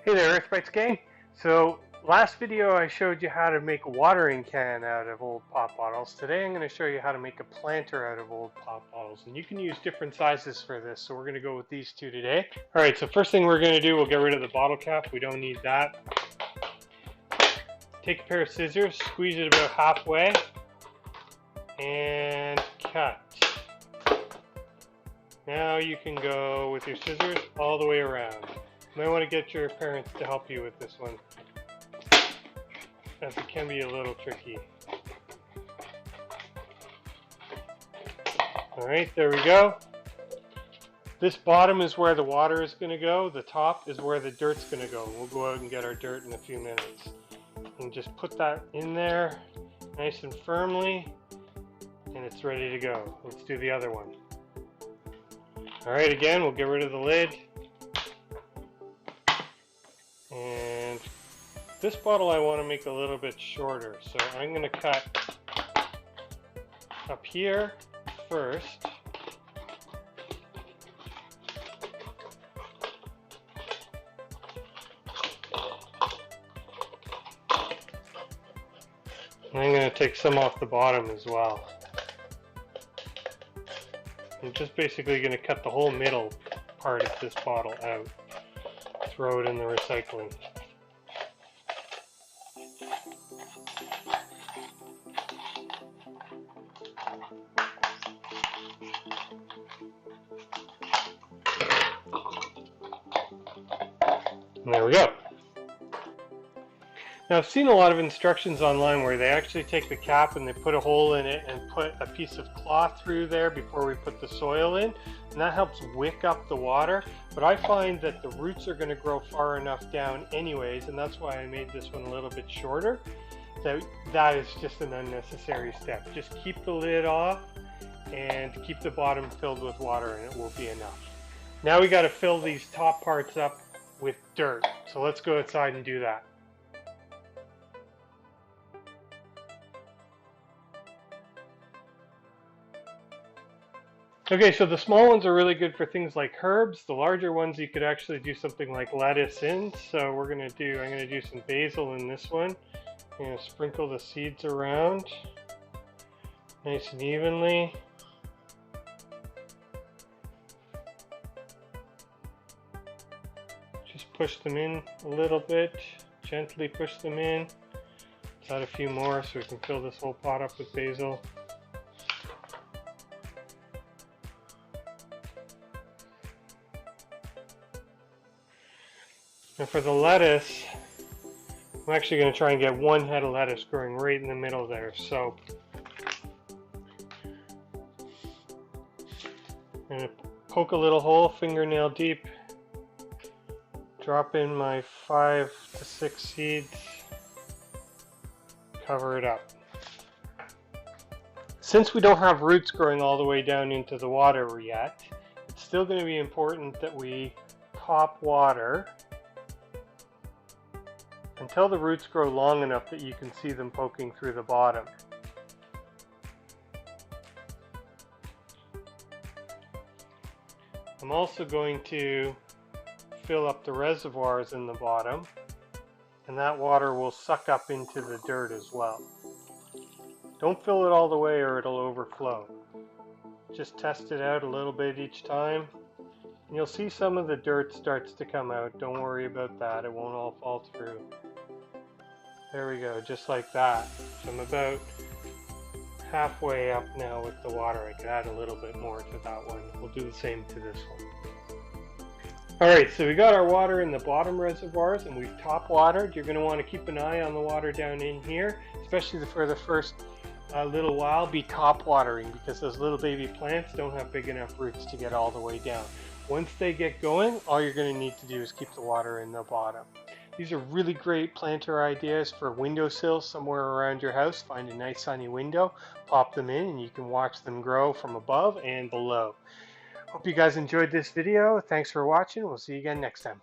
Hey there, Earthbites gang. So last video I showed you how to make a watering can out of old pop bottles. Today I'm going to show you how to make a planter out of old pop bottles. And you can use different sizes for this, so we're going to go with these two today. Alright, so first thing we're going to do, we'll get rid of the bottle cap. We don't need that. Take a pair of scissors, squeeze it about halfway, and cut. Now you can go with your scissors all the way around. You might want to get your parents to help you with this one, as it can be a little tricky. Alright, there we go. This bottom is where the water is going to go. The top is where the dirt's going to go. We'll go out and get our dirt in a few minutes. And just put that in there nice and firmly, and it's ready to go. Let's do the other one. Alright, again, we'll get rid of the lid. And this bottle I want to make a little bit shorter, so I'm going to cut up here first. And I'm going to take some off the bottom as well. I'm just basically going to cut the whole middle part of this bottle out. Throw it in the recycling. And there we go. Now I've seen a lot of instructions online where they actually take the cap and they put a hole in it and put a piece of cloth through there before we put the soil in, and that helps wick up the water. But I find that the roots are going to grow far enough down anyways, and that's why I made this one a little bit shorter. That is just an unnecessary step. Just keep the lid off and keep the bottom filled with water, and it will be enough. Now we got to fill these top parts up with dirt, so let's go outside and do that. Okay, so the small ones are really good for things like herbs. The larger ones you could actually do something like lettuce in. So I'm going to do some basil in this one. I'm going to sprinkle the seeds around nice and evenly. Just push them in a little bit, gently push them in. Let's add a few more so we can fill this whole pot up with basil. And for the lettuce, I'm actually going to try and get one head of lettuce growing right in the middle there. So I'm going to poke a little hole, fingernail deep, drop in my 5 to 6 seeds, cover it up. Since we don't have roots growing all the way down into the water yet, it's still going to be important that we top water until the roots grow long enough that you can see them poking through the bottom. I'm also going to fill up the reservoirs in the bottom, and that water will suck up into the dirt as well. Don't fill it all the way or it'll overflow. Just test it out a little bit each time. And you'll see some of the dirt starts to come out. Don't worry about that, it won't all fall through. There we go, just like that. So I'm about halfway up now with the water. I could add a little bit more to that one. We'll do the same to this one. Alright, so we got our water in the bottom reservoirs and we've top watered. You're going to want to keep an eye on the water down in here, especially for the first little while. Be top watering because those little baby plants don't have big enough roots to get all the way down. Once they get going, all you're going to need to do is keep the water in the bottom. These are really great planter ideas for windowsills somewhere around your house. Find a nice sunny window, pop them in, and you can watch them grow from above and below. Hope you guys enjoyed this video. Thanks for watching. We'll see you again next time.